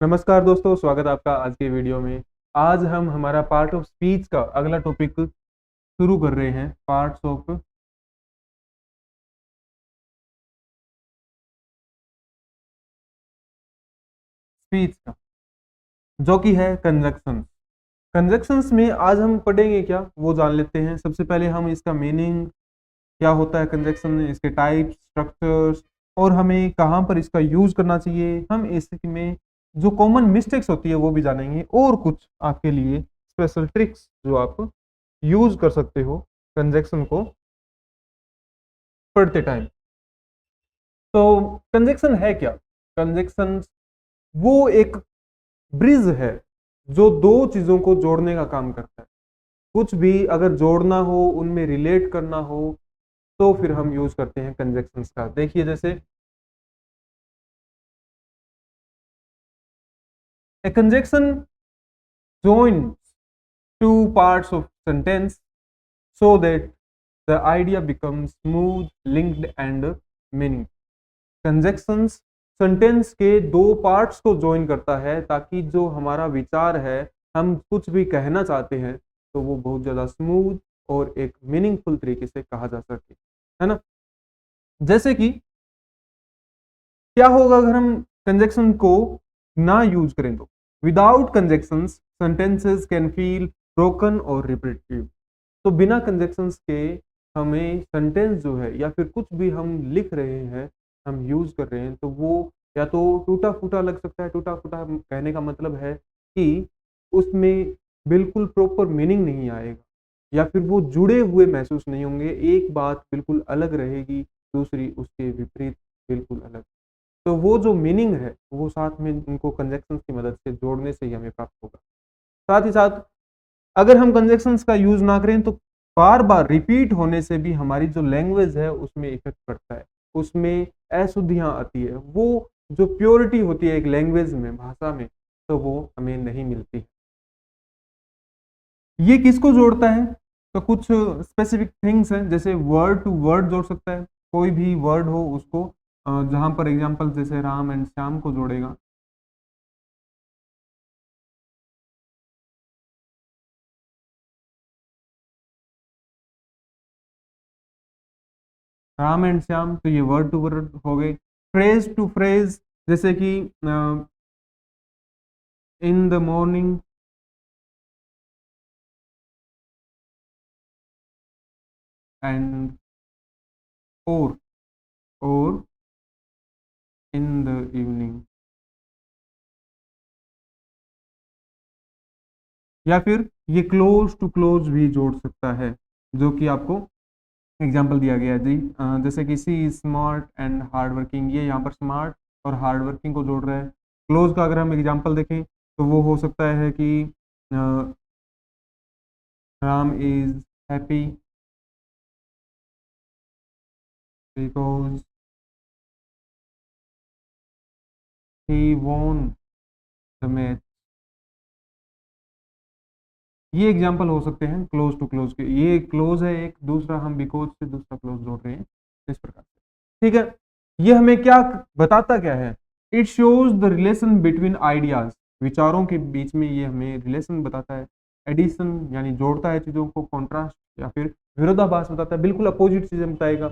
नमस्कार दोस्तों, स्वागत है आपका आज के वीडियो में। आज हम हमारा पार्ट ऑफ स्पीच का अगला टॉपिक शुरू कर रहे हैं, पार्ट्स ऑफ स्पीच का, जो कि है कंजक्शंस। कंजक्शंस में आज हम पढ़ेंगे क्या, वो जान लेते हैं। सबसे पहले हम इसका मीनिंग क्या होता है कंजक्शन में, इसके टाइप्स, स्ट्रक्चर्स और हमें कहाँ पर इसका यूज करना चाहिए। हम इसमें जो कॉमन मिस्टेक्स होती है वो भी जानेंगे और कुछ आपके लिए स्पेशल ट्रिक्स जो आप यूज कर सकते हो कंजक्शन को पढ़ते टाइम। तो कंजक्शन है क्या? कंजक्शन वो एक ब्रिज है जो दो चीजों को जोड़ने का काम करता है। कुछ भी अगर जोड़ना हो, उनमें रिलेट करना हो, तो फिर हम यूज करते हैं कंजक्शंस का। देखिए, जैसे A conjunction joins two parts of sentence so that the idea becomes smooth, linked and meaning। Conjunctions sentence के दो पार्ट्स को ज्वाइन करता है ताकि जो हमारा विचार है, हम कुछ भी कहना चाहते हैं तो वो बहुत ज़्यादा स्मूथ और एक मीनिंगफुल तरीके से कहा जा सके, है ना। जैसे कि क्या होगा अगर हम कंजक्शन को ना यूज करें तो, without conjunctions sentences can feel broken और रिपीटिव। तो बिना कंजक्शंस के हमें सेंटेंस जो है या फिर कुछ भी हम लिख रहे हैं, हम यूज कर रहे हैं, तो वो या तो टूटा फूटा लग सकता है। टूटा फूटा कहने का मतलब है कि उसमें बिल्कुल प्रॉपर मीनिंग नहीं आएगा या फिर वो जुड़े हुए महसूस नहीं होंगे। एक बात बिल्कुल अलग रहेगी, दूसरी उसके विपरीत बिल्कुल अलग। तो वो जो मीनिंग है वो साथ में उनको कंजक्शंस की मदद से जोड़ने से ही हमें प्राप्त होगा। साथ ही साथ अगर हम कंजक्शंस का यूज ना करें तो बार बार रिपीट होने से भी हमारी जो लैंग्वेज है उसमें इफेक्ट पड़ता है, उसमें अशुद्धियां आती है। वो जो प्योरिटी होती है एक लैंग्वेज में, भाषा में, तो वो हमें नहीं मिलती है। ये किसको जोड़ता है? तो कुछ स्पेसिफिक थिंग्स हैं, जैसे वर्ड टू वर्ड जोड़ सकता है। कोई भी वर्ड हो उसको, जहां पर एग्जांपल जैसे राम एंड श्याम को जोड़ेगा। राम एंड श्याम, तो ये वर्ड टू वर्ड हो गए। फ्रेज टू फ्रेज, जैसे कि इन द मॉर्निंग एंड और इन द इवनिंग। या फिर ये क्लोज टू क्लोज भी जोड़ सकता है, जो कि आपको एग्जाम्पल दिया गया है जी। जैसे कि she is smart and hard working, ये यहाँ पर स्मार्ट और हार्ड वर्किंग को जोड़ रहा है। क्लोज का अगर हम एग्जाम्पल देखें तो वो हो सकता है कि Ram is happy because he won the match. ये एग्जाम्पल हो सकते हैं क्लोज टू क्लोज के। ये क्लोज है एक, दूसरा हम बिकॉज से दूसरा क्लोज जोड़ रहे हैं इस प्रकार से। ठीक है, ये हमें क्या बताता क्या है? It shows the relation between ideas, विचारों के बीच में ये हमें रिलेशन बताता है। एडिशन यानी जोड़ता है चीजों को, कॉन्ट्रास्ट या फिर विरोधाभास बताता है, बिल्कुल अपोजिट चीजें बताएगा।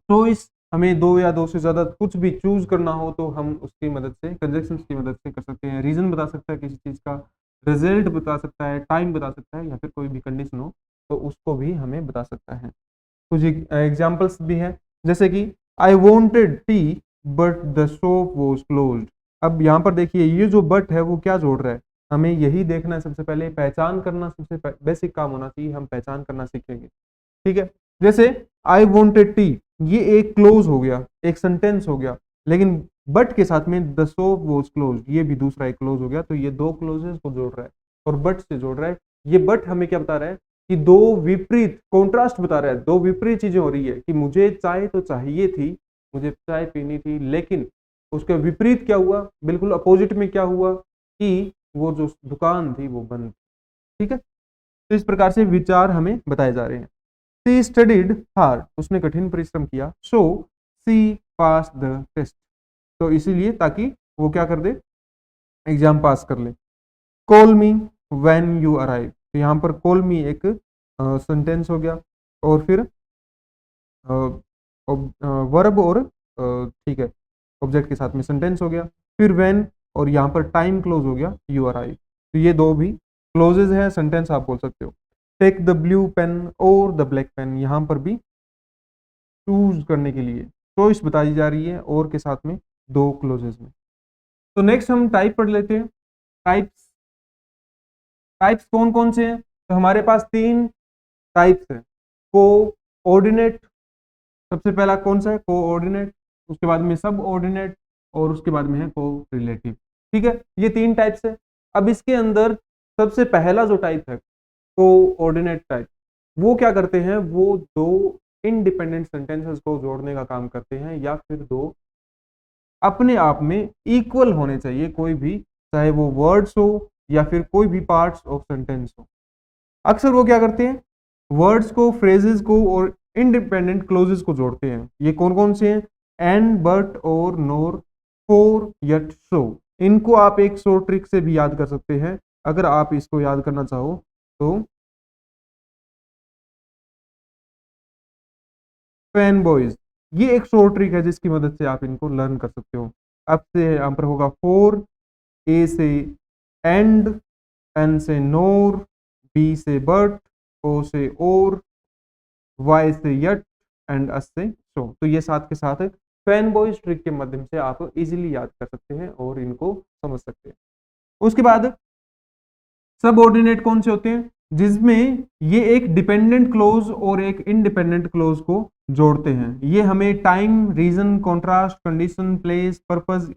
तो इस हमें दो या दो से ज्यादा कुछ भी चूज करना हो तो हम उसकी मदद से, कंजक्शंस की मदद से कर सकते हैं। रीजन बता सकता है किसी चीज का, रिजल्ट बता सकता है, टाइम बता सकता है, या फिर कोई भी कंडीशन हो तो उसको भी हमें बता सकता है। कुछ एग्जाम्पल्स भी हैं, जैसे कि I wanted T but the shop was closed. अब यहाँ पर देखिए, ये जो बट है वो क्या जोड़ रहा है, हमें यही देखना है। सबसे पहले पहचान करना सबसे बेसिक काम होना चाहिए, हम पहचान करना सीखेंगे। ठीक है, जैसे आई वॉन्टेड टी, ये एक क्लोज हो गया, एक सेंटेंस हो गया, लेकिन बट के साथ में द शॉप वॉज क्लोज, ये भी दूसरा एक क्लोज हो गया। तो ये दो क्लोजेस को जोड़ रहा है और बट से जोड़ रहा है। ये बट हमें क्या बता रहा है कि दो विपरीत, कॉन्ट्रास्ट बता रहा है। दो विपरीत चीजें हो रही है कि मुझे चाय तो चाहिए थी, मुझे चाय पीनी थी, लेकिन उसके विपरीत क्या हुआ, बिल्कुल अपोजिट में क्या हुआ कि वो जो दुकान थी वो बंद। ठीक है, तो इस प्रकार से विचार हमें बताए जा रहे हैं। सी स्टडीड हार्ड, उसने कठिन परिश्रम किया। सो सी पास द टेस्ट, तो इसीलिए ताकि वो क्या कर दे, एग्जाम पास कर ले। Call me when you arrive, तो यहाँ पर कॉल मी एक सेंटेंस हो गया, और फिर वर्ब और ठीक है ऑब्जेक्ट के साथ में सेंटेंस हो गया, फिर व्हेन और यहाँ पर टाइम क्लोज हो गया यू अराइव। तो ये दो भी क्लोजेज हैं, सेंटेंस आप बोल सकते हो। टेक द ब्लू पेन और द ब्लैक पेन, यहाँ पर भी चूज करने के लिए चॉइस बताई जा रही है और के साथ में दो क्लोजेज में। तो नेक्स्ट हम टाइप पढ़ लेते हैं। टाइप्स, टाइप्स कौन कौन से हैं? तो हमारे पास तीन टाइप्स हैं। कोऑर्डिनेट, सबसे पहला कौन सा है? कोऑर्डिनेट, उसके बाद में सब ऑर्डिनेट, और उसके बाद में है कोरिलेटिव। ठीक है, ये तीन टाइप्स है। अब इसके अंदर सबसे पहला जो टाइप है कोऑर्डिनेट टाइप, वो क्या करते हैं? वो दो इंडिपेंडेंट सेंटेंसेस को जोड़ने का काम करते हैं, या फिर दो अपने आप में इक्वल होने चाहिए कोई भी, चाहे वो वर्ड्स हो या फिर कोई भी पार्ट्स ऑफ सेंटेंस हो। अक्सर वो क्या करते हैं? वर्ड्स को, फ्रेजेस को और इंडिपेंडेंट क्लोजेस को जोड़ते हैं। ये कौन कौन से हैं? एंड, बट, और, नोर, फॉर, यट, सो। इनको आप एक शॉर्ट ट्रिक से भी याद कर सकते हैं, अगर आप इसको याद करना चाहो तो। फैन बॉयज, ये एक शॉर्ट ट्रिक है जिसकी मदद से आप इनको लर्न कर सकते हो। अब से यहाँ पर होगा फॉर, ए से एंड, एन से नोर, बी से बट, ओ से और, वाई से यट, एंड अस से सो। तो ये साथ के साथ फैन बॉयज ट्रिक के माध्यम से आप इजीली याद कर सकते हैं और इनको समझ सकते हैं। उसके बाद सबऑर्डिनेट कौन से होते हैं? जिसमें ये एक डिपेंडेंट क्लोज और एक इंडिपेंडेंट क्लोज को जोड़ते हैं। ये हमें time, reason, contrast, condition, place, purpose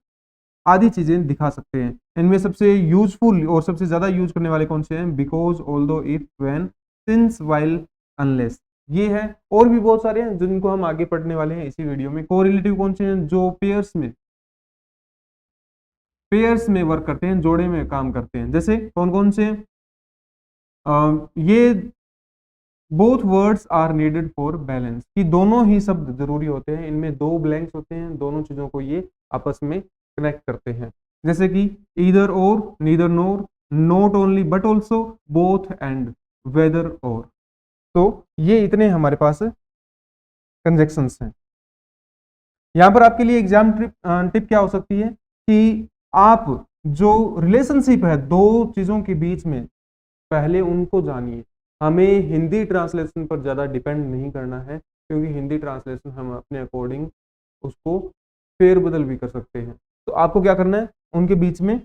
आदि चीजें दिखा सकते हैं। इनमें सबसे यूजफुल और सबसे ज्यादा यूज करने वाले कौन से हैं? Because, although, if, when, since, while, unless, ये है। और भी बहुत सारे हैं जिनको हम आगे पढ़ने वाले हैं इसी वीडियो में। कोरिलेटिव कौन से हैं? जो पेयर्स में वर्क करते हैं, जोड़े में काम करते हैं। जैसे कौन कौन से? ये both words are needed for balance, कि दोनों ही शब्द जरूरी होते हैं, इनमें दो ब्लैंक्स होते हैं, दोनों चीजों को ये आपस में कनेक्ट करते हैं। जैसे कि either or, neither nor, not only but also, both and, whether or. तो ये इतने हमारे पास कंजक्शंस हैं। यहां पर आपके लिए एग्जाम टिप क्या हो सकती है कि आप जो रिलेशनशिप है दो चीजों के बीच में, पहले उनको जानिए। हमें हिंदी ट्रांसलेशन पर ज़्यादा डिपेंड नहीं करना है, क्योंकि हिंदी ट्रांसलेशन हम अपने अकॉर्डिंग उसको फेरबदल भी कर सकते हैं। तो आपको क्या करना है? उनके बीच में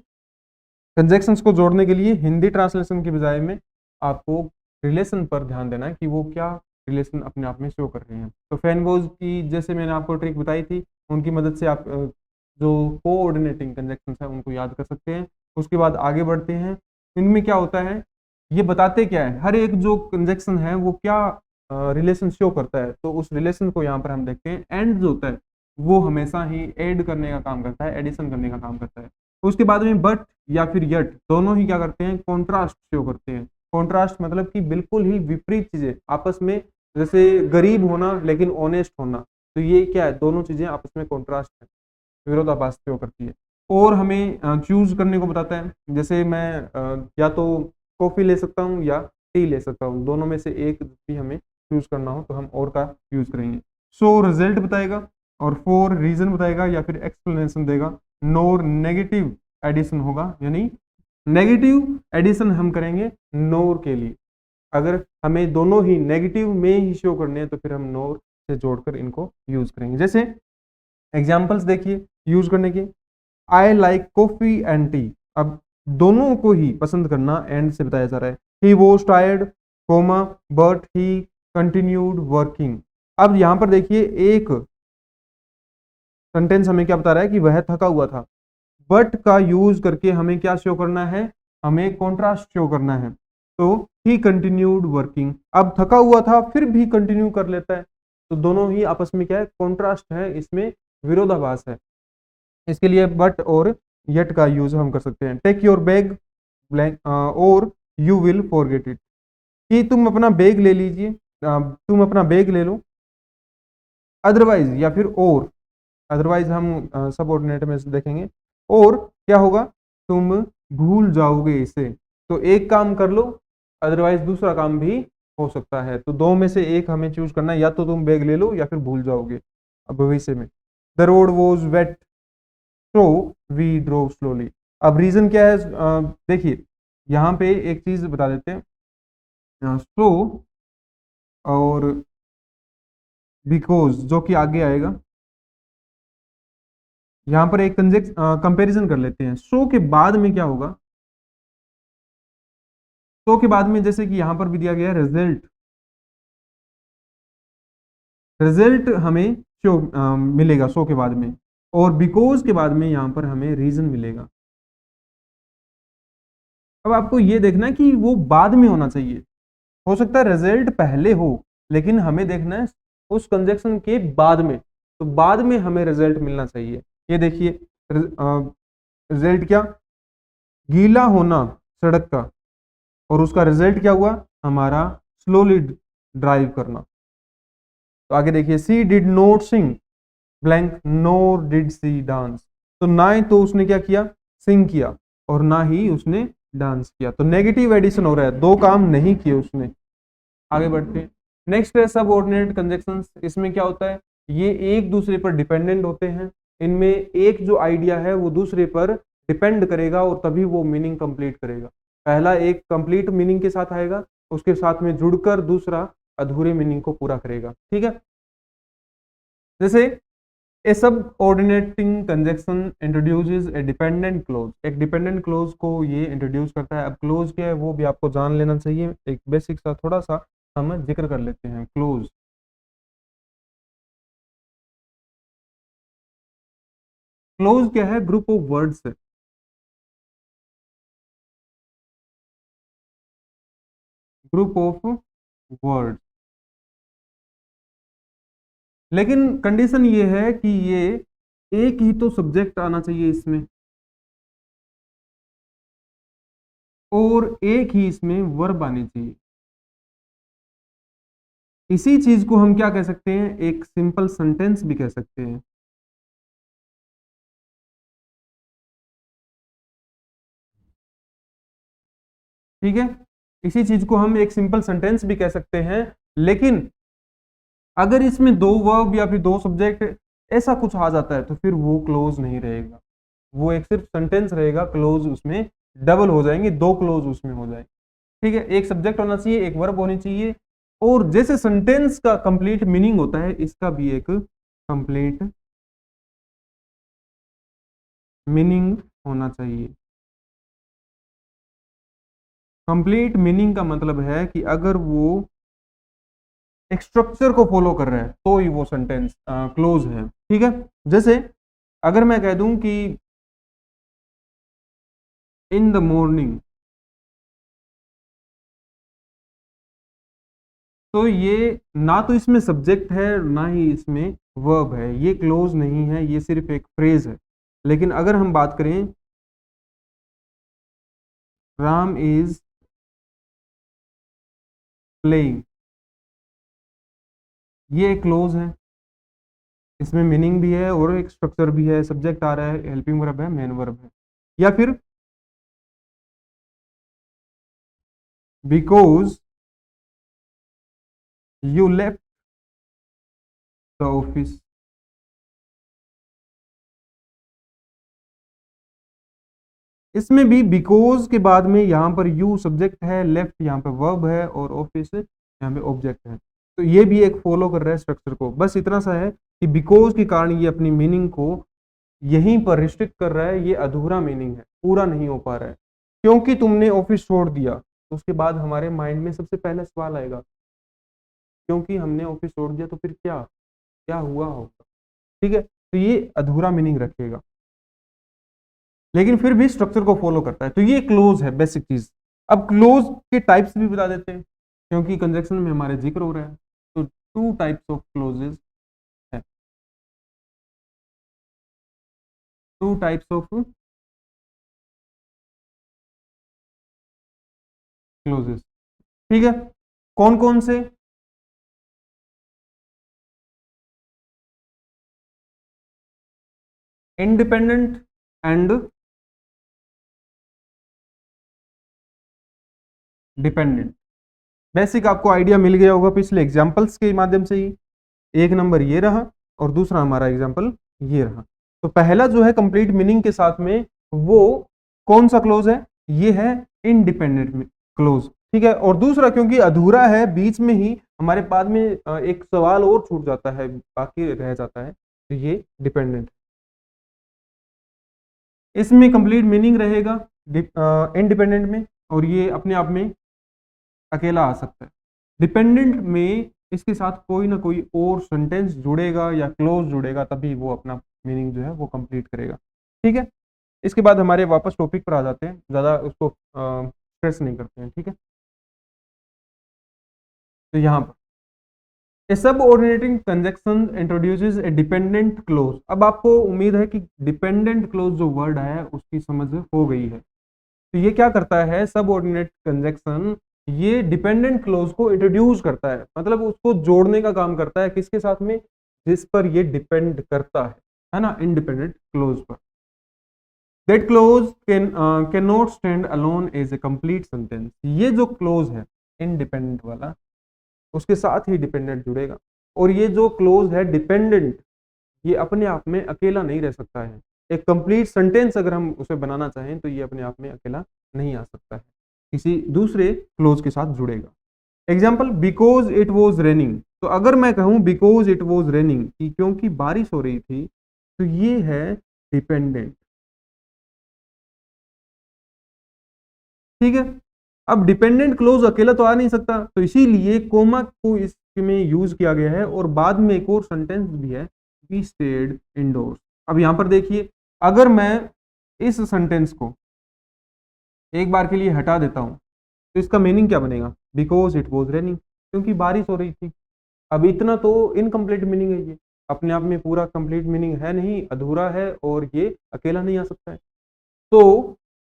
कंजक्शंस को जोड़ने के लिए हिंदी ट्रांसलेशन के बजाय में आपको रिलेशन पर ध्यान देना है कि वो क्या रिलेशन अपने आप में शो कर रहे हैं। तो फैनबोज की जैसे मैंने आपको ट्रिक बताई थी, उनकी मदद से आप जो कोऑर्डिनेटिंग कंजक्शंस है उनको याद कर सकते हैं। उसके बाद आगे बढ़ते हैं। इनमें क्या होता है, ये बताते क्या है? हर एक जो कंजक्शन है वो क्या रिलेशन शो करता है, तो उस रिलेशन को यहाँ पर हम देखते हैं। एंड जो होता है वो हमेशा ही ऐड करने का काम करता है, एडिशन करने का काम करता है। उसके बाद में बट या फिर यट, दोनों ही क्या करते हैं? कॉन्ट्रास्ट शो करते हैं। कॉन्ट्रास्ट मतलब कि बिल्कुल ही विपरीत चीजें आपस में, जैसे गरीब होना लेकिन ऑनेस्ट होना, तो ये क्या है? दोनों चीजें आपस में कॉन्ट्रास्ट है, विरोधाभास शो करती है। और हमें चूज करने को बताता है, जैसे मैं या तो कॉफी ले सकता हूँ या टी ले सकता हूँ, दोनों में से एक भी हमें चूज करना हो तो हम और का यूज करेंगे। सो रिजल्ट बताएगा, और फॉर रीजन बताएगा या फिर एक्सप्लेनेशन देगा। नोर नेगेटिव एडिशन होगा, यानी नेगेटिव एडिशन हम करेंगे नोर के लिए। अगर हमें दोनों ही नेगेटिव में ही शो करने हैं तो फिर हम नोर से जोड़कर इनको यूज करेंगे। जैसे एग्जाम्पल्स देखिए यूज करने के। I like coffee and T, अब दोनों को ही पसंद करना एंड से बताया जा रहा है। He was tired, comma, but he continued working. अब यहां पर देखिए एक सेंटेंस हमें क्या बता रहा है कि वह थका हुआ था। बट का यूज करके हमें क्या शो करना है? हमें कॉन्ट्रास्ट शो करना है। तो ही कंटिन्यूड वर्किंग, अब थका हुआ था फिर भी कंटिन्यू कर लेता है, तो दोनों ही आपस में क्या है? कॉन्ट्रास्ट है, इसमें विरोधाभास है। इसके लिए बट और यट का यूज हम कर सकते हैं। टेक योर बैग और यू विल फॉरगेट इट, कि तुम अपना बैग ले लीजिए, तुम अपना बैग ले लो। अदरवाइज या फिर और, अदरवाइज हम सबऑर्डिनेट में से देखेंगे। और क्या होगा? तुम भूल जाओगे इसे। तो एक काम कर लो, अदरवाइज दूसरा काम भी हो सकता है। तो दो में से एक हमें चूज करना है, या तो तुम बैग ले लो या फिर भूल जाओगे अब भविष्य में। The road was wet so we drove slowly. अब रीजन क्या है, देखिए यहाँ पे एक चीज बता देते हैं, सो और बिकॉज जो कि आगे आएगा, यहां पर एक कंपेरिजन कर लेते हैं। सो के बाद में क्या होगा, सो के बाद में जैसे कि यहां पर भी दिया गया है रिजल्ट, रिजल्ट हमें शो मिलेगा सो के बाद में, और बिकॉज के बाद में यहां पर हमें रीजन मिलेगा। अब आपको ये देखना है कि वो बाद में होना चाहिए, हो सकता है रिजल्ट पहले हो, लेकिन हमें देखना है उस कंजक्शन के बाद में, तो बाद में हमें रिजल्ट मिलना चाहिए। ये देखिए रिजल्ट क्या, गीला होना सड़क का, और उसका रिजल्ट क्या हुआ, हमारा स्लोली ड्राइव करना। तो आगे देखिए, she did not sing blank nor did she dance. तो ना ही तो उसने क्या किया, सिंग किया, और ना ही उसने डांस किया। तो नेगेटिव एडिशन हो रहा है, दो काम नहीं किए उसने। आगे बढ़ते हैं, नेक्स्ट है सब ऑर्डिनेट कंजक्शंस। इसमें क्या होता है, ये एक दूसरे पर डिपेंडेंट होते हैं, इनमें एक जो आइडिया है वो दूसरे पर डिपेंड करेगा और तभी वो मीनिंग कंप्लीट करेगा। पहला एक कंप्लीट मीनिंग के साथ आएगा, उसके साथ में जुड़कर दूसरा अधूरे मीनिंग को पूरा करेगा। ठीक है, जैसे ए सब ऑर्डिनेटिंग कंजक्शन इंट्रोड्यूसेस ए डिपेंडेंट क्लोज। एक डिपेंडेंट क्लोज को ये इंट्रोड्यूस करता है। अब क्लोज क्या है वो भी आपको जान लेना चाहिए, एक बेसिक सा थोड़ा सा हम जिक्र कर लेते हैं। क्लोज, क्लोज क्या है, ग्रुप ऑफ वर्ड्स है, ग्रुप ऑफ वर्ड्स। लेकिन कंडीशन ये है कि ये एक ही तो सब्जेक्ट आना चाहिए इसमें, और एक ही इसमें वर्ब आनी चाहिए। इसी चीज को हम क्या कह सकते हैं, एक सिंपल सेंटेंस भी कह सकते हैं। ठीक है, इसी चीज को हम एक सिंपल सेंटेंस भी कह सकते हैं। लेकिन अगर इसमें दो वर्ब या फिर दो सब्जेक्ट ऐसा कुछ आ जाता है तो फिर वो क्लोज नहीं रहेगा, वो एक सिर्फ सेंटेंस रहेगा। क्लोज उसमें डबल हो जाएंगे, दो क्लोज उसमें हो जाएंगे। ठीक है, एक सब्जेक्ट होना चाहिए, एक वर्ब होनी चाहिए, और जैसे सेंटेंस का कंप्लीट मीनिंग होता है, इसका भी एक कंप्लीट मीनिंग होना चाहिए। कंप्लीट मीनिंग का मतलब है कि अगर वो एक स्ट्रक्चर को फॉलो कर रहा है तो ही वो सेंटेंस क्लोज है। ठीक है, जैसे अगर मैं कह दूं कि इन द मॉर्निंग, तो ये ना तो इसमें सब्जेक्ट है ना ही इसमें वर्ब है, ये क्लोज नहीं है, ये सिर्फ एक फ्रेज है। लेकिन अगर हम बात करें राम इज प्लेइंग, ये एक क्लोज है, इसमें मीनिंग भी है और एक स्ट्रक्चर भी है, सब्जेक्ट आ रहा है, हेल्पिंग वर्ब है, मेन वर्ब है। या फिर because you left the office, इसमें भी बिकॉज के बाद में यहाँ पर यू सब्जेक्ट है, लेफ्ट यहाँ पे वर्ब है, और ऑफिस यहाँ पे ऑब्जेक्ट है। तो ये भी एक फॉलो कर रहा है स्ट्रक्चर को। बस इतना सा है कि बिकॉज के कारण ये अपनी मीनिंग को यहीं पर रिस्ट्रिक्ट कर रहा है, ये अधूरा मीनिंग है, पूरा नहीं हो पा रहा है। क्योंकि तुमने ऑफिस छोड़ दिया, तो उसके बाद हमारे माइंड में सबसे पहला सवाल आएगा, क्योंकि हमने ऑफिस छोड़ दिया तो फिर क्या क्या हुआ होगा। ठीक है, तो ये अधूरा मीनिंग रखेगा, लेकिन फिर भी स्ट्रक्चर को फॉलो करता है। तो ये क्लोज है बेसिक चीज। अब क्लोज के टाइप्स भी बता देते हैं, क्योंकि कंजक्शन में हमारे जिक्र हो रहा है। तो टू टाइप्स ऑफ क्लोजेस है, टू टाइप्स ऑफ क्लोजेस। ठीक है, कौन कौन से, इंडिपेंडेंट एंड डिपेंडेंट। बेसिक आपको आइडिया मिल गया होगा पिछले एग्जाम्पल्स के माध्यम से ही। एक नंबर ये रहा और दूसरा हमारा एग्जाम्पल ये रहा। तो पहला जो है कंप्लीट मीनिंग के साथ में वो कौन सा क्लोज है, ये है इंडिपेंडेंट क्लोज, ठीक है। और दूसरा क्योंकि अधूरा है, बीच में ही हमारे पास में एक सवाल और छूट जाता है, बाकी रह जाता है, तो ये डिपेंडेंट। इसमें कंप्लीट मीनिंग रहेगा इंडिपेंडेंट में, और ये अपने आप में अकेला आ सकता है। डिपेंडेंट में इसके साथ कोई ना कोई और सेंटेंस जुड़ेगा या क्लोज जुड़ेगा, तभी वो अपना मीनिंग जो है वो कंप्लीट करेगा, ठीक है। इसके बाद हमारे वापस टॉपिक पर आ जाते हैं, ज़्यादा उसको स्ट्रेस नहीं करते हैं, ठीक है। तो यहाँ पर ए सबऑर्डिनेटिंग कंजक्शन इंट्रोड्यूसेस ए डिपेंडेंट क्लोज। अब आपको उम्मीद है कि डिपेंडेंट क्लोज जो वर्ड है उसकी समझ हो गई है। तो ये क्या करता है, सबऑर्डिनेट कंजक्शन ये डिपेंडेंट क्लोज को इंट्रोड्यूस करता है, मतलब उसको जोड़ने का काम करता है, किसके साथ में, जिस पर ये डिपेंड करता है ना, इंडिपेंडेंट क्लोज पर। That clause cannot stand alone as a complete sentence. ये जो क्लोज है इंडिपेंडेंट वाला, उसके साथ ही डिपेंडेंट जुड़ेगा, और ये जो क्लोज है डिपेंडेंट, ये अपने आप में अकेला नहीं रह सकता है। एक कंप्लीट सेंटेंस अगर हम उसे बनाना चाहें तो ये अपने आप में अकेला नहीं आ सकता है, किसी दूसरे क्लोज के साथ जुड़ेगा। Example, because it was raining. तो अगर मैं कहूं बिकॉज इट वॉज रेनिंग, क्योंकि बारिश हो रही थी, तो ये है डिपेंडेंट, ठीक है। अब डिपेंडेंट क्लोज अकेला तो आ नहीं सकता, तो इसीलिए कोमा को इसमें यूज किया गया है, और बाद में एक और सेंटेंस भी है, वी स्टेड इंडोर्स। अब यहां पर देखिए, अगर मैं इस सेंटेंस को एक बार के लिए हटा देता हूं तो इसका मीनिंग क्या बनेगा, बिकॉज इट वॉज रेनिंग, क्योंकि बारिश हो रही थी। अब इतना तो इनकम्प्लीट मीनिंग है, ये अपने आप में पूरा कंप्लीट मीनिंग है नहीं, अधूरा है, और ये अकेला नहीं आ सकता है। तो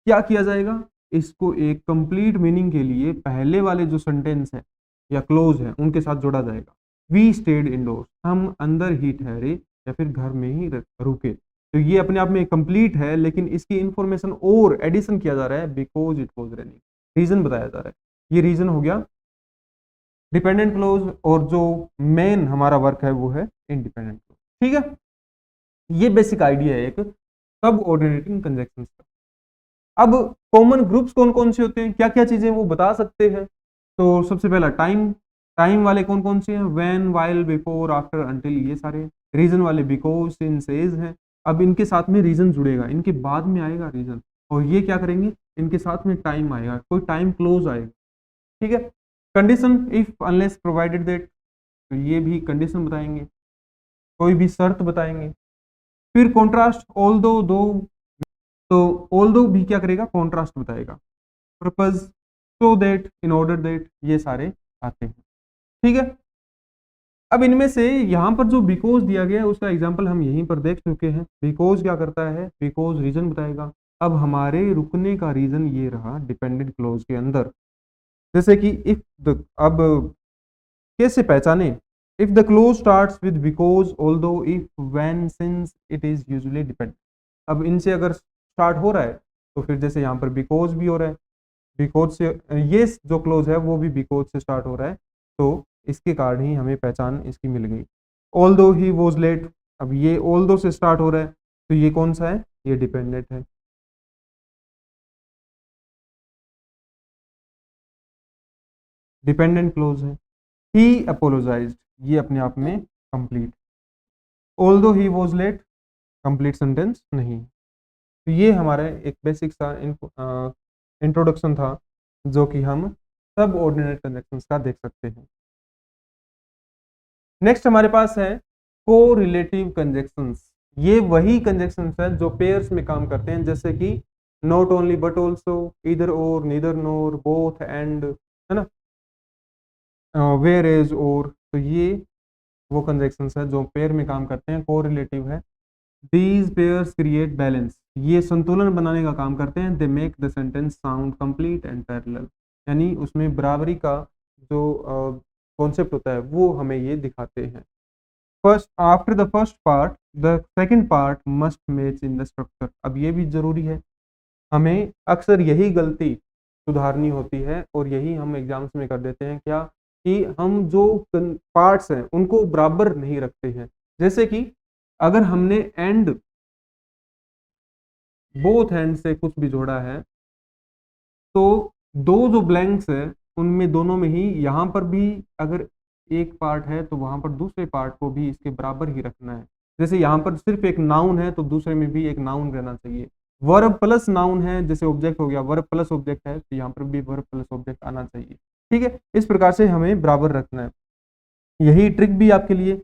क्या किया जाएगा, इसको एक कंप्लीट मीनिंग के लिए पहले वाले जो सेंटेंस है या क्लोज है उनके साथ जोड़ा जाएगा। वी स्टेड इंडोर्स, हम अंदर ही ठहरे या फिर घर में ही रुके। तो ये अपने आप में कंप्लीट है, लेकिन इसकी इंफॉर्मेशन और एडिशन किया जा रहा है, because it was raining, reason बताया जा रहा है। ये रीजन हो गया डिपेंडेंट क्लोज, और जो मेन हमारा वर्क है वो है इंडिपेंडेंट क्लोज, ठीक है। ये बेसिक आइडिया है एक सब ऑर्डिनेटिंग कंजक्शन का। अब कॉमन ग्रुप्स कौन कौन से होते हैं, क्या क्या चीजें वो बता सकते हैं। तो सबसे पहला टाइम, टाइम वाले कौन कौन से हैं, when, while, before, after, until, ये सारे। रीजन वाले बिकॉज, सिंस, सेज हैं। अब इनके साथ में रीजन जुड़ेगा, इनके बाद में आएगा रीजन, और ये क्या करेंगे, इनके साथ में टाइम आएगा, कोई टाइम क्लोज आएगा, ठीक है। Condition, if unless provided that, तो ये भी कंडीशन बताएंगे, कोई भी शर्त बताएंगे। फिर कॉन्ट्रास्ट, ऑल्दो, दो, तो ऑल्दो भी क्या करेगा, कॉन्ट्रास्ट बताएगा। Purpose, so that, in order that, ये सारे आते हैं, ठीक है। अब इनमें से यहाँ पर जो बिकॉज दिया गया है उसका एग्जांपल हम यहीं पर देख चुके हैं। बिकॉज क्या करता है, बिकॉज रीजन बताएगा। अब हमारे रुकने का रीजन ये रहा डिपेंडेंट क्लोज के अंदर, जैसे कि इफ द, अब कैसे पहचाने, if the close starts with because, although, if, when, since, it is usually depend. अब इनसे अगर स्टार्ट हो रहा है तो फिर जैसे यहाँ पर बिकॉज भी हो रहा है, बिकॉज से ये जो क्लोज है वो भी बिकॉज से स्टार्ट हो रहा है, तो इसके कारण ही हमें पहचान इसकी मिल गई। ऑल्दो ही वॉज लेट, अब ये ऑल्दो से स्टार्ट हो रहा है, तो ये कौन सा है, ये डिपेंडेंट है। डिपेंडेंट क्लोज है। ही अपोलोजाइज्ड, ये अपने आप में complete. Although he was late, complete sentence नहीं। तो ये हमारा एक बेसिक सा इंट्रोडक्शन था, जो कि हम सब ऑर्डिनेट कंजक्शंस का देख सकते हैं। नेक्स्ट हमारे पास है को रिलेटिव कंजक्शंस। ये वही कंजक्शंस है जो पेयर्स में काम करते हैं, जैसे कि नॉट ओनली बट ऑल्सो, इधर और, नीदर नोर, बोथ एंड, है ना, वेयर एज और। तो ये वो कंजक्शंस है जो पेयर में काम करते हैं, को रिलेटिव है। दीज पेयर्स क्रिएट बैलेंस, ये संतुलन बनाने का काम करते हैं। They make the sentence sound complete and parallel, यानी उसमें बराबरी का जो कॉन्सेप्ट होता है वो हमें ये दिखाते हैं। First, after the first part the second part must match in the structure. अब ये भी जरूरी है, हमें अक्सर यही गलती सुधारनी होती है, और यही हम एग्जाम्स में कर देते हैं क्या, कि हम जो पार्ट्स हैं उनको बराबर नहीं रखते हैं। जैसे कि अगर हमने एंड बोथ हैंड से कुछ भी जोड़ा है, तो दो जो ब्लैंक्स है उनमें दोनों में ही यहाँ पर भी अगर एक पार्ट है तो वहां पर दूसरे पार्ट को भी इसके बराबर ही रखना है। जैसे यहाँ पर सिर्फ एक नाउन है तो दूसरे में भी एक नाउन रहना चाहिए। वर्ब प्लस नाउन है, जैसे ऑब्जेक्ट हो गया, वर्ब प्लस ऑब्जेक्ट है तो यहाँ पर भी वर्ब प्लस ऑब्जेक्ट आना चाहिए। ठीक है, इस प्रकार से हमें बराबर रखना है। यही ट्रिक भी आपके लिए,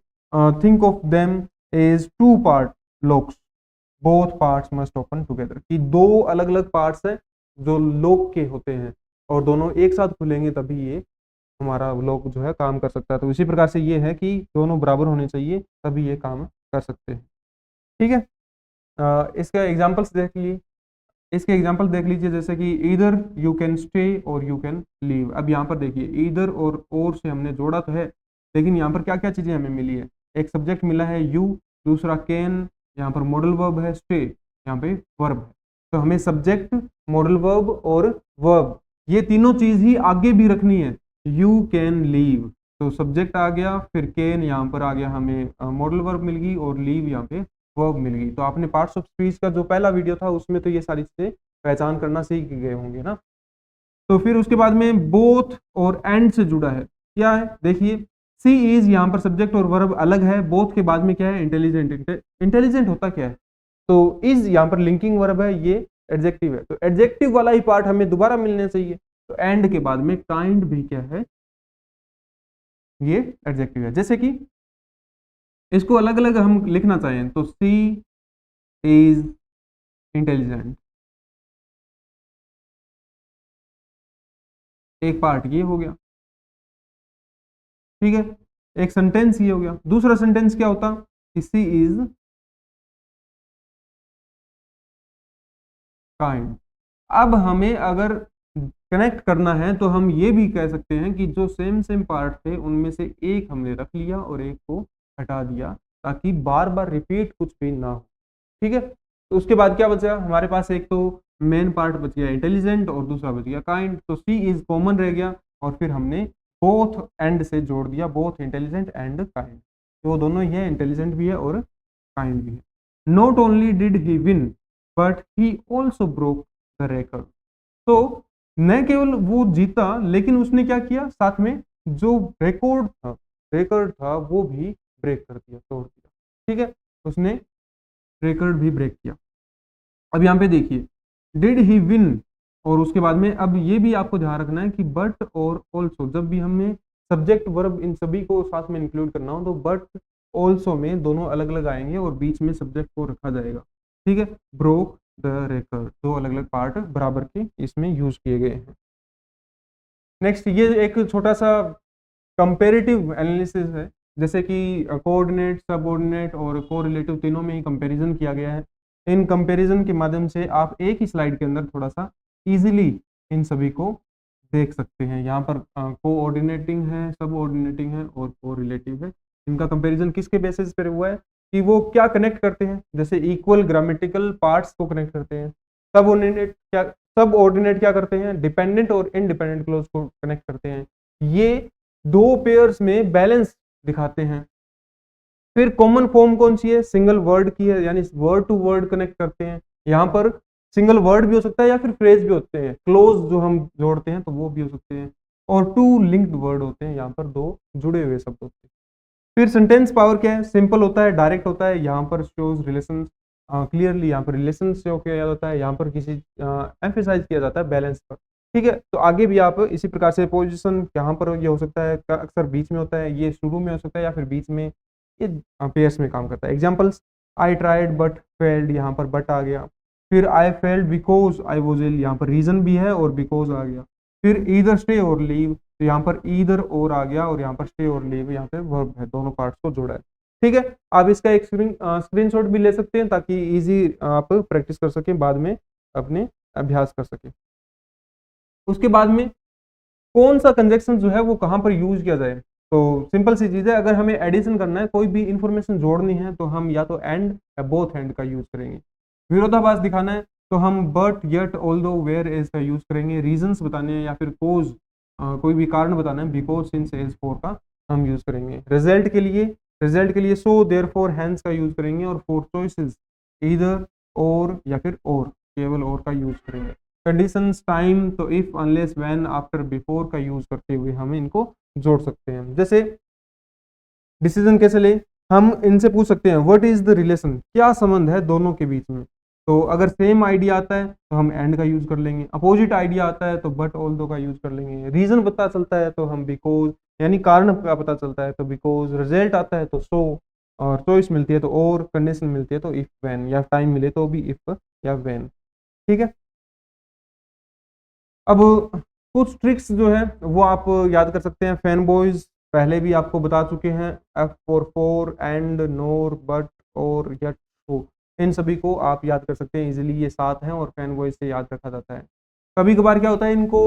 think of them as two part locks, both parts must open together, कि दो अलग अलग पार्ट्स हैं जो लॉक के होते हैं और दोनों एक साथ खुलेंगे तभी ये हमारा लॉक जो है काम कर सकता है। तो इसी प्रकार से ये है कि दोनों बराबर होने चाहिए तभी ये काम कर सकते हैं। ठीक है, इसका एग्जांपल्स देख लीजिए, इसके एग्जांपल देख लीजिए, जैसे कि ईदर यू कैन स्टे और यू कैन लीव। अब यहाँ पर देखिए ईदर और से हमने जोड़ा तो है, लेकिन यहाँ पर क्या क्या चीजें हमें मिली है। एक सब्जेक्ट मिला है यू, दूसरा कैन, यहाँ पर मॉडल वर्ब है स्टे, यहाँ पे वर्ब है। तो हमें सब्जेक्ट, मॉडल वर्ब और वर्ब ये तीनों चीज ही आगे भी रखनी है। यू कैन लीव, तो सब्जेक्ट आ गया, फिर कैन यहाँ पर आ गया, हमें मॉडल वर्ब मिल गई, और लीव यहाँ पे वर्ब मिल गई। तो आपने पार्ट्स ऑफ स्पीच का जो पहला वीडियो था उसमें तो ये सारी चीजें पहचान करना सीख गए होंगे ना। तो फिर उसके बाद में बोथ और एंड से जुड़ा है, क्या है देखिए, सी इज, यहाँ पर सब्जेक्ट और वर्ब अलग है, बोथ के बाद में क्या है इंटेलिजेंट। इंटेलिजेंट होता क्या है, तो इज यहाँ पर लिंकिंग वर्ब है, ये एडजेक्टिव है, तो एडजेक्टिव वाला ही पार्ट हमें दोबारा मिलना चाहिए। तो एंड के बाद में काइंड भी क्या है, ये एडजेक्टिव है। जैसे कि इसको अलग अलग हम लिखना चाहें तो सी इज इंटेलिजेंट, एक पार्ट ये हो गया। ठीक है, एक सेंटेंस ये हो गया। दूसरा सेंटेंस क्या होता, सी इज काइंड। अब हमें अगर कनेक्ट करना है तो हम ये भी कह सकते हैं कि जो सेम सेम पार्ट थे उनमें से एक हमने रख लिया और एक को हटा दिया, ताकि बार बार रिपीट कुछ भी ना हो। ठीक है, तो उसके बाद क्या बचा हमारे पास, एक तो मेन पार्ट बच गया इंटेलिजेंट और दूसरा बच गया काइंड। तो सी इज कॉमन रह गया और फिर हमने बोथ एंड से जोड़ दिया, बोथ इंटेलिजेंट एंड काइंड। तो दोनों ही है, इंटेलिजेंट भी है और काइंड भी है। Not only did he win but he also broke the record. तो न केवल वो जीता लेकिन उसने क्या किया, साथ में जो रिकॉर्ड था वो भी ब्रेक कर दिया, तोड़ दिया। ठीक है, उसने रिकॉर्ड भी ब्रेक किया। अब यहाँ पे देखिए डिड ही विन, और उसके बाद में अब ये भी आपको ध्यान रखना है कि बट और ऑल्सो, जब भी हमें सब्जेक्ट वर्ब इन सभी को साथ में इंक्लूड करना हो तो बट ऑल्सो में दोनों अलग अलग आएंगे और बीच में सब्जेक्ट को रखा जाएगा। ठीक है, ब्रोक द रिकॉर्ड, दो अलग अलग पार्ट बराबर के इसमें यूज किए गए हैं। नेक्स्ट, ये एक छोटा सा कंपेरेटिव एनालिसिस है, जैसे कि कोऑर्डिनेट, सबऑर्डिनेट और कोरिलेटिव तीनों में ही कंपैरिजन किया गया है। इन कंपैरिजन के माध्यम से आप एक ही स्लाइड के अंदर थोड़ा सा इजीली इन सभी को देख सकते हैं। यहाँ पर कोऑर्डिनेटिंग है, सबऑर्डिनेटिंग है और कोरिलेटिव है। इनका कंपैरिजन किसके बेसिस पर हुआ है कि वो क्या कनेक्ट करते हैं, जैसे इक्वल ग्रामेटिकल पार्ट्स को कनेक्ट करते हैं। सबऑर्डिनेट क्या करते हैं, डिपेंडेंट और इनडिपेंडेंट क्लॉज को कनेक्ट करते हैं। ये दो पेयर्स में बैलेंस दिखाते हैं। फिर कॉमन फॉर्म कौन सी है, सिंगल वर्ड की है, यानी वर्ड टू वर्ड कनेक्ट करते हैं। यहाँ पर सिंगल वर्ड भी हो सकता है या फिर फ्रेज भी होते हैं, क्लोज जो हम जोड़ते हैं तो वो भी हो सकते हैं। और टू लिंक्ड वर्ड होते हैं, यहाँ पर दो जुड़े हुए शब्द होते हैं। फिर सेंटेंस पावर क्या है, सिंपल होता है, डायरेक्ट होता है, यहाँ पर शोज रिलेशन क्लियरली, यहाँ पर रिलेशन शो किया जाता है, यहाँ पर किसी एम्फेसाइज किया जाता है बैलेंस पर। ठीक है, तो आगे भी आप इसी प्रकार से पोजीशन यहाँ पर ये हो सकता है, अक्सर बीच में होता है, ये शुरू में हो सकता है या फिर बीच में, ये पेयर्स में काम करता है। Examples, I tried but failed, यहाँ पर बट आ गया। फिर I failed because I was ill, यहाँ पर रीजन भी है और बिकॉज आ गया। फिर ईदर स्टे और लीव, तो यहाँ पर ईदर और आ गया और यहाँ पर स्टे और लीव, यहाँ पे वर्ब है, दोनों पार्ट्स को जोड़ा है। ठीक है, आप इसका एक स्क्रीनशॉट भी ले सकते हैं ताकि इजी आप प्रैक्टिस कर सकें, बाद में अपने अभ्यास कर सकें। उसके बाद में कौन सा कंजक्शन जो है वो कहाँ पर यूज किया जाए, तो सिंपल सी चीज है, अगर हमें एडिशन करना है, कोई भी इंफॉर्मेशन जोड़नी है तो हम या तो एंड या बोथ एंड का यूज करेंगे। विरोधाभास दिखाना है तो हम but, yet, although, where, as का यूज करेंगे। रीजंस बताने हैं या फिर कोज, कोई भी कारण बताना है, बिकॉज, सिंस, एज, फॉर का हम यूज करेंगे। रिजल्ट के लिए सो, देयरफॉर, हैंस का यूज करेंगे। और फॉर चॉइसेस ईदर, और या फिर और, केवल और का यूज करेंगे। कंडीशंस, टाइम, तो if, unless, when, after, before का यूज करते हुए हम इनको जोड़ सकते हैं। जैसे डिसीजन कैसे ले, हम इनसे पूछ सकते हैं व्हाट इज द रिलेशन, क्या संबंध है दोनों के बीच में। तो अगर सेम आइडिया आता है तो हम एंड का यूज कर लेंगे, अपोजिट आइडिया आता है तो बट, ऑल्दो का यूज कर लेंगे। रीजन पता चलता है तो हम बिकॉज, यानी कारण का पता चलता है तो बिकॉज, रिजल्ट आता है तो सो, और चॉइस मिलती है तो और, कंडीशन मिलती है तो इफ, व्हेन, या टाइम मिले तो भी इफ या व्हेन। ठीक है। अब कुछ ट्रिक्स जो है वो आप याद कर सकते हैं। फैन बॉयज पहले भी आपको बता चुके हैं, F for, and, NOR, but, और, यट, हो, इन सभी को आप याद कर सकते हैं इजीली। ये 7 हैं और फैन बॉयज से याद रखा जाता है। कभी कभार क्या होता है, इनको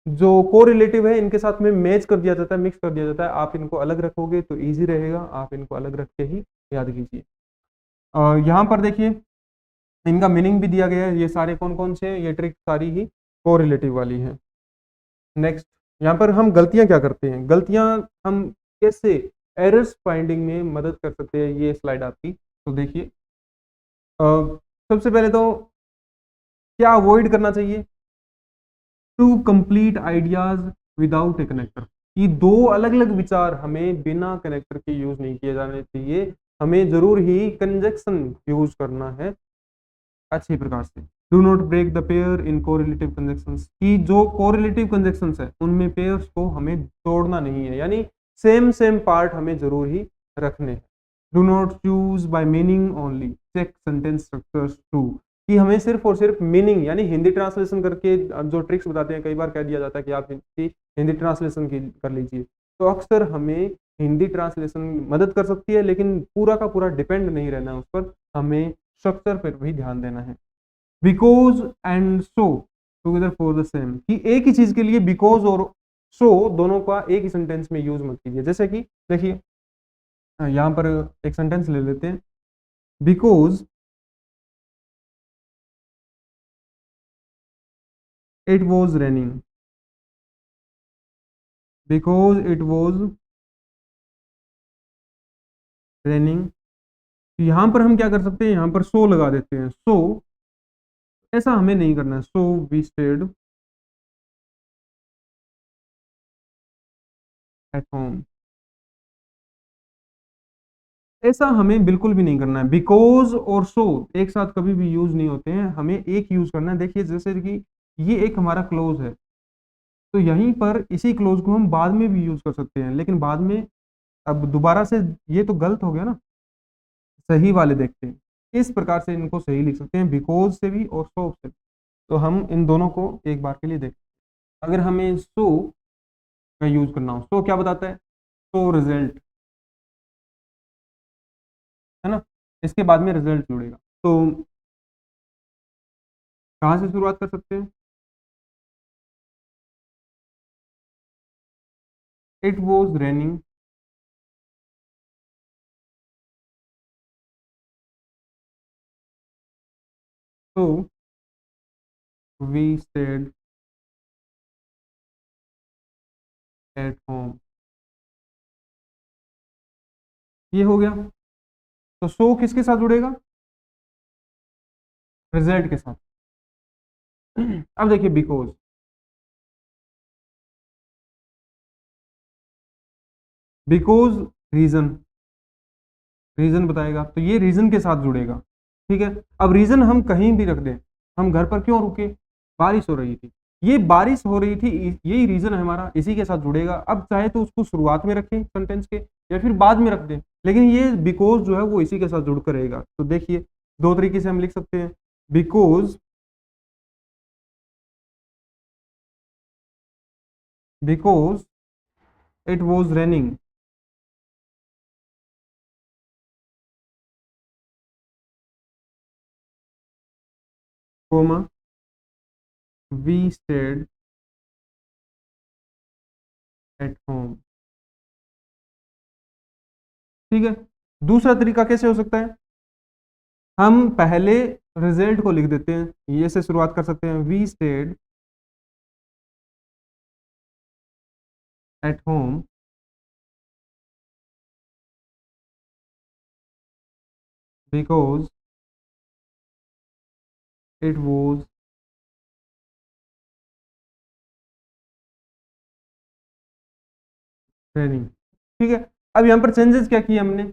जो कोरिलेटिव है इनके साथ में मैच कर दिया जाता है, मिक्स कर दिया जाता है। आप इनको अलग रखोगे तो ईजी रहेगा, आप इनको अलग रख के ही याद कीजिए। यहाँ पर देखिए इनका मीनिंग भी दिया गया है। ये सारे कौन कौन से हैं, ये ट्रिक सारी ही कोरिलेटिव वाली है। नेक्स्ट, यहाँ पर हम गलतियां क्या करते हैं, गलतियां हम कैसे एरर्स फाइंडिंग में मदद कर सकते हैं, ये स्लाइड आपकी। तो देखिए सबसे पहले तो क्या अवॉइड करना चाहिए, two complete ideas without a connector. ये दो अलग अलग विचार हमें बिना कनेक्टर के यूज नहीं किए जाने चाहिए, हमें जरूर ही कंजक्शन यूज करना है अच्छी प्रकार से। Do not break the pair in correlative conjunctions, की जो कोरिलेटिव कंजक्शंस है उनमें पेयर्स को हमें तोड़ना नहीं है, यानी सेम सेम पार्ट हमें जरूर ही रखने हैं। Do not choose by meaning only, check sentence structures too, कि हमें सिर्फ और सिर्फ मीनिंग यानी हिंदी ट्रांसलेशन करके जो ट्रिक्स बताते हैं, कई बार कह दिया जाता है कि आप हिंदी ट्रांसलेशन कर लीजिए, तो अक्सर हमें हिंदी ट्रांसलेशन मदद कर सकती है, लेकिन पूरा का पूरा डिपेंड नहीं रहना है उस पर, हमें स्ट्रक्चर पर भी ध्यान देना है। Because and so together for the same, कि एक ही चीज के लिए बिकॉज और सो दोनों का एक ही सेंटेंस में यूज मत कीजिए। जैसे कि देखिए यहां पर एक सेंटेंस ले लेते हैं, because it was raining, because it was raining. यहां पर हम क्या कर सकते हैं, यहां पर सो लगा देते हैं। सो ऐसा हमें नहीं करना है, so we stayed at home, ऐसा हमें बिल्कुल भी नहीं करना है। बिकॉज और सो एक साथ कभी भी यूज नहीं होते हैं, हमें एक यूज करना है। देखिए जैसे कि ये एक हमारा क्लोज है, तो यहीं पर इसी क्लोज को हम बाद में भी यूज कर सकते हैं, लेकिन बाद में अब दोबारा से ये तो गलत हो गया ना, सही वाले देखते हैं। इस प्रकार से इनको सही लिख सकते हैं, बिकॉज से भी और सो से भी। तो हम इन दोनों को एक बार के लिए देखते हैं। अगर हमें सो का यूज करना हो, सो क्या बताता है, सो रिजल्ट, है ना, इसके बाद में रिजल्ट जुड़ेगा। तो कहाँ से शुरुआत कर सकते हैं, it was raining, so we stayed at home, ये हो गया। तो सो किसके साथ जुड़ेगा, रिजल्ट के साथ। अब देखिए बिकॉज, बिकॉज रीजन, रीजन बताएगा तो ये रीजन के साथ जुड़ेगा। ठीक है। अब रीजन हम कहीं भी रख दें, हम घर पर क्यों रुके, बारिश हो रही थी, ये बारिश हो रही थी, यही रीजन है हमारा, इसी के साथ जुड़ेगा। अब चाहे तो उसको शुरुआत में रखें सेंटेंस के या फिर बाद में रख दें, लेकिन ये बिकॉज जो है वो इसी के साथ जुड़ कर रहेगा। तो देखिए दो तरीके से हम लिख सकते हैं, because, because it was raining, comma, we stayed at home. ठीक है। दूसरा तरीका कैसे हो सकता है, हम पहले रिजल्ट को लिख देते हैं, ये से शुरुआत कर सकते हैं, we stayed at home because it was training. ठीक है, अब यहाँ पर चेंजेस क्या किए हमने,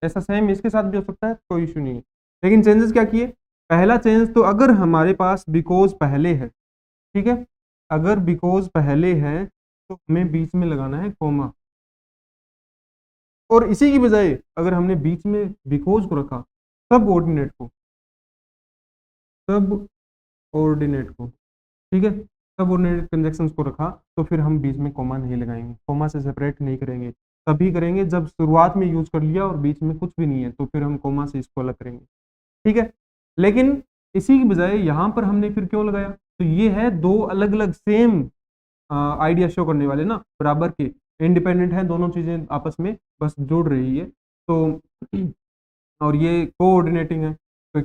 ऐसा सेम इसके साथ भी हो सकता है, कोई इशू नहीं है, लेकिन चेंजेस क्या किए, पहला चेंज तो अगर हमारे पास बिकॉज पहले है, ठीक है, अगर बिकॉज पहले है तो हमें बीच में लगाना है कॉमा, और इसी की बजाय अगर हमने बीच में बिकॉज को रखा, सब ऑर्डिनेट को, सब ऑर्डिनेट को, ठीक है, सब ऑर्डिनेट कंजक्शंस को रखा, तो फिर हम बीच में कॉमा नहीं लगाएंगे, कॉमा से सेपरेट नहीं करेंगे, तभी करेंगे जब शुरुआत में यूज कर लिया और बीच में कुछ भी नहीं है, तो फिर हम कॉमा से इसको अलग करेंगे। ठीक है, लेकिन इसी की बजाय यहां पर हमने फिर क्यों लगाया, तो ये है दो अलग अलग सेम आइडिया शो करने वाले ना, बराबर के, इंडिपेंडेंट है दोनों चीजें आपस में बस जुड़ रही है, तो और ये कोऑर्डिनेटिंग है, तो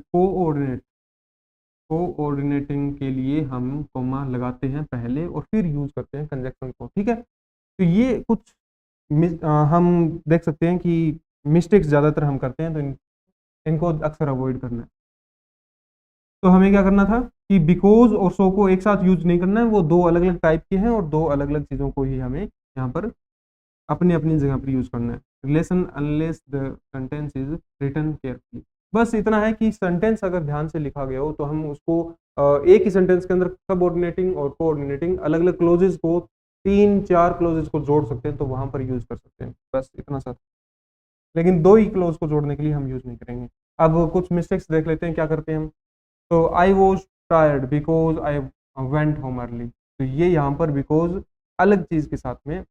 कोऑर्डिनेटिंग के लिए हम कॉमा लगाते हैं पहले और फिर यूज करते हैं कंजक्शन को। ठीक है, तो ये कुछ हम देख सकते हैं कि मिस्टेक्स ज्यादातर हम करते हैं, तो इनको अक्सर अवॉइड करना है। तो हमें क्या करना था कि बिकॉज और सो को एक साथ यूज नहीं करना है, वो दो अलग अलग टाइप के हैं और दो अलग अलग चीजों को ही हमें यहाँ पर अपनी अपनी जगह पर यूज करना है। Relation unless the sentence is written carefully, बस इतना है कि सेंटेंस अगर ध्यान से लिखा गया हो तो हम उसको एक ही सेंटेंस के अंदर सबऑर्डिनेटिंग और कोऑर्डिनेटिंग अलग अलग क्लोजेज को, 3-4 क्लोजेज को जोड़ सकते हैं, तो वहां पर यूज कर सकते हैं, बस इतना सा, लेकिन दो ही क्लोज को जोड़ने के लिए हम यूज नहीं करेंगे। अब कुछ मिस्टेक्स देख लेते हैं, क्या करते हैं हम, तो I was tired because I went home early, तो ये यहाँ पर बिकॉज अलग चीज के साथ में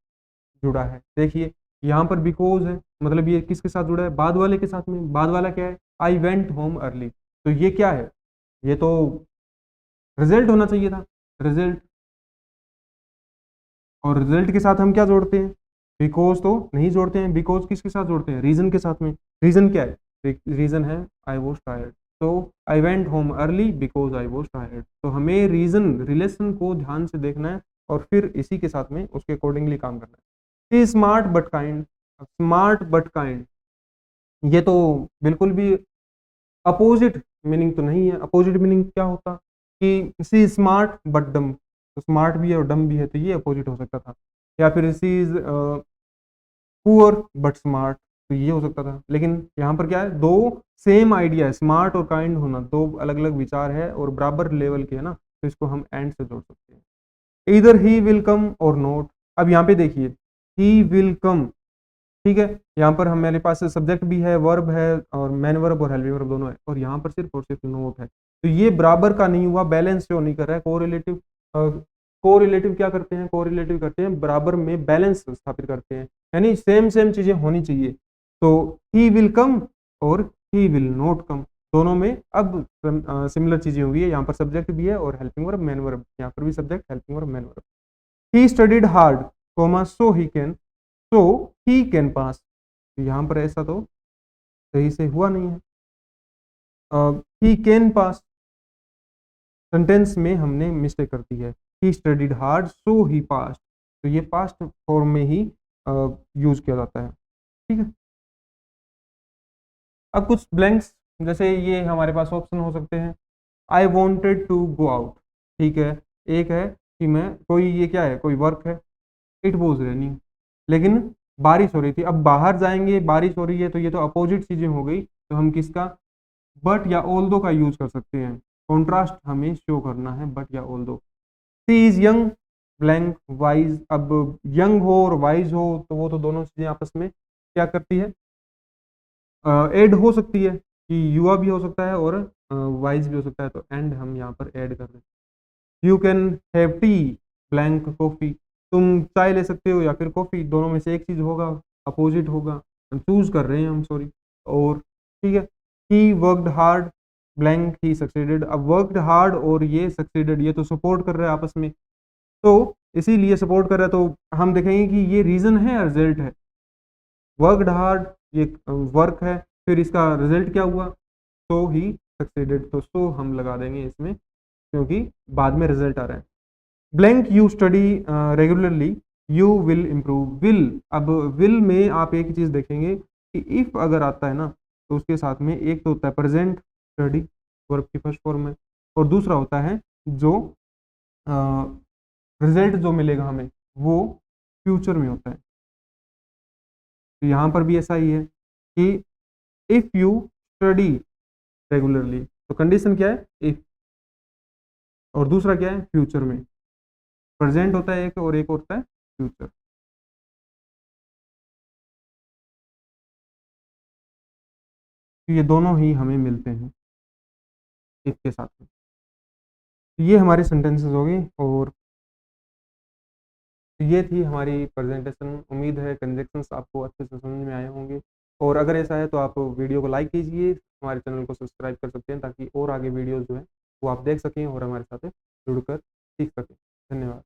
जुड़ा है, देखिए यहाँ पर बिकॉज है, मतलब ये किसके साथ जुड़ा है, बाद वाले के साथ में, बाद वाला क्या है, आई वेंट होम अर्ली, तो ये क्या है, ये तो रिजल्ट होना चाहिए था, रिजल्ट, और रिजल्ट के साथ हम क्या जोड़ते हैं, बिकॉज तो नहीं जोड़ते हैं, बिकॉज किसके साथ जोड़ते हैं, रीजन के साथ में, रीजन क्या है, रीजन है आई वॉज टायर्ड, तो I went home early because I was tired, तो हमें रीजन रिलेशन को ध्यान से देखना है और फिर इसी के साथ में उसके अकॉर्डिंगली काम करना है। Smart but kind, smart but kind, ये तो बिल्कुल भी अपोजिट मीनिंग तो नहीं है, अपोजिट मीनिंग क्या होता कि सी स्मार्ट बट डम, तो स्मार्ट भी है और डम भी है, तो ये अपोजिट हो सकता था, या फिर सी इज पुअर बट स्मार्ट, तो ये हो सकता था, लेकिन यहाँ पर क्या है, दो सेम आइडिया है, स्मार्ट और काइंड होना, दो अलग अलग विचार है और बराबर लेवल के है ना, तो इसको हम एंड से जोड़ सकते हैं। इधर ही विल कम और नॉट, अब यहाँ पे देखिए ही विल कम, ठीक है, यहाँ पर हमारे पास सब्जेक्ट भी है, वर्ब है, और मैन वर्ब और हेल्पिंग वर्ब दोनों है, और यहाँ पर सिर्फ और सिर्फ नोट है, तो ये बराबर का नहीं हुआ, बैलेंस शो नहीं कर रहा है, कोरिलेटिव, कोरिलेटिव क्या करते हैं, कोरिलेटिव करते हैं बराबर में बैलेंस स्थापित करते हैं, यानी सेम सेम चीजें होनी चाहिए, तो ही विल कम और ही विल नॉट कम, दोनों में अब सिमिलर चीजें हुई है, यहाँ पर सब्जेक्ट भी है और हेल्पिंग वर्ब मैन वर्ब, यहाँ पर भी subject helping verb man verb. He studied hard comma so he can pass, यहाँ पर ऐसा तो सही से हुआ नहीं है, ही कैन पास सेंटेंस में हमने मिस्टेक कर दी है, he studied hard so he past, तो ये पास्ट फॉर्म में ही यूज किया जाता है। ठीक है, अब कुछ ब्लैंक्स, जैसे ये हमारे पास ऑप्शन हो सकते हैं, I wanted to go out, ठीक है, एक है कि मैं कोई, ये क्या है, कोई वर्क है, इट वॉज रेनिंग, लेकिन बारिश हो रही थी, अब बाहर जाएंगे बारिश हो रही है, तो ये तो अपोजिट चीजें हो गई, तो हम किसका, बट या ऑल्दो का यूज कर सकते हैं, कॉन्ट्रास्ट हमें शो करना है, बट या although. She is young blank wise, अब यंग हो और वाइज हो, तो वो तो दोनों चीजें आपस में क्या करती है, एड हो सकती है, कि युवा भी हो सकता है और वाइज भी हो सकता है, तो एंड हम यहाँ पर ऐड कर रहे हैं। You can have T blank coffee, तुम चाय ले सकते हो या फिर कॉफी, दोनों में से एक चीज होगा, अपोजिट होगा, चूज कर रहे हैं हम, सॉरी, और ठीक है, he worked hard blank he succeeded, अब वर्कड हार्ड और ये सक्सीडेड, ये तो सपोर्ट कर रहे हैं आपस में, तो इसीलिए सपोर्ट कर रहा है, तो हम देखेंगे कि ये रीजन है या रिजल्ट है, वर्कड हार्ड ये वर्क है, फिर इसका रिजल्ट क्या हुआ, तो ही सक्सीडेड, तो सो हम लगा देंगे इसमें क्योंकि बाद में रिजल्ट आ रहा है। Blank you study regularly you will improve. Will, अब विल में आप एक चीज़ देखेंगे कि इफ अगर आता है ना तो उसके साथ में एक तो होता है प्रेजेंट स्टडी वर्ब की फर्स्ट फॉर्म में, और दूसरा होता है जो रिजल्ट जो मिलेगा हमें वो फ्यूचर में होता है। तो यहाँ पर भी ऐसा ही है कि इफ यू स्टडी रेगुलरली, तो कंडीशन क्या है इफ, और दूसरा क्या है फ्यूचर में। प्रेजेंट होता है एक और एक होता है फ्यूचर। तो ये दोनों ही हमें मिलते हैं इफ के साथ में। तो ये हमारे सेंटेंसेस हो गए, और ये थी हमारी प्रेजेंटेशन। उम्मीद है कंजक्शंस आपको अच्छे से समझ में आए होंगे, और अगर ऐसा है तो आप वीडियो को लाइक कीजिए, हमारे चैनल को सब्सक्राइब कर सकते हैं ताकि और आगे वीडियोस जो है वो आप देख सकें और हमारे साथ जुड़कर सीख सकें। धन्यवाद।